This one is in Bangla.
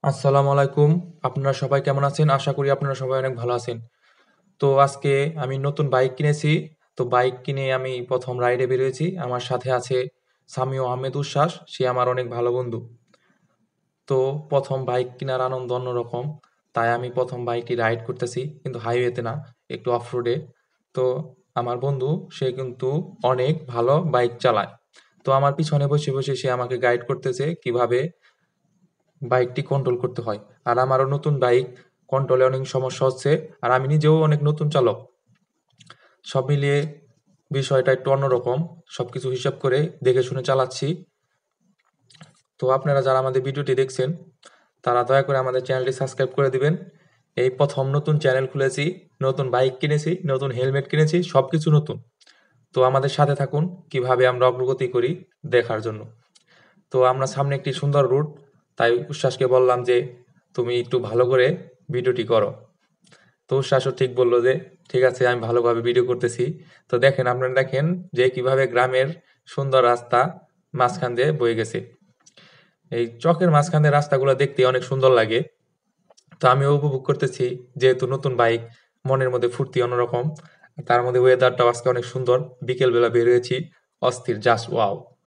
আসসালামু আলাইকুম। আপনারা সবাই কেমন আছেন? আশা করি আপনারা সবাই অনেক ভালো আছেন। তো আজকে আমি নতুন বাইক কিনেছি। তো বাইক কিনে আমি ১ম রাইডে বের হয়েছি। আমার সাথে আছে সামিউ আহমেদ উচ্ছ্বাস। সে আমার অনেক ভালো বন্ধু। তো ১ম বাইক কিনার আনন্দ অন্যরকম। তাই আমি ১ম বাইকটি রাইড করতেছি। কিন্তু হাইওয়েতে না, একটু অফ রোডে। তো আমার বন্ধু সে কিন্তু অনেক ভালো বাইক চালায়। তো আমার পিছনে বসে সে আমাকে গাইড করতেছে কিভাবে বাইকটি কন্ট্রোল করতে হয়। আর আমারও নতুন বাইক, কন্ট্রোলে অনেক সমস্যা হচ্ছে। আর আমি নিজেও অনেক নতুন চালক। সব মিলিয়ে বিষয়টা একটু অন্যরকম। সবকিছু হিসাব করে দেখে শুনে চালাচ্ছি। তো আপনারা যারা আমাদের ভিডিওটি দেখছেন, তারা দয়া করে আমাদের চ্যানেলটি সাবস্ক্রাইব করে দিবেন। এই ১ম নতুন চ্যানেল খুলেছি, নতুন বাইক কিনেছি, নতুন হেলমেট কিনেছি, সবকিছু নতুন। তো আমাদের সাথে থাকুন কিভাবে আমরা অগ্রগতি করি দেখার জন্য। তো আমরা সামনে একটি সুন্দর রুট, তাই উচ্ছ্বাসকে বললাম যে তুমি একটু ভালো করে ভিডিওটি করো। তো উচ্ছ্বাসও ঠিক বলল যে ঠিক আছে, আমি ভালোভাবে ভিডিও করতেছি। তো দেখেন, আপনারা দেখেন যে কিভাবে গ্রামের সুন্দর রাস্তা মাঝখান দিয়ে বয়ে গেছে। এই চকের মাঝখান দিয়ে রাস্তাগুলো দেখতে অনেক সুন্দর লাগে। তো আমিও উপভোগ করতেছি, যেহেতু নতুন বাইক, মনের মধ্যে ফুর্তি অন্যরকম। তার মধ্যে ওয়েদারটাও আজকে অনেক সুন্দর। বিকেল বেলা বের হয়েছি, অস্থির, জাস্ট ওয়াও।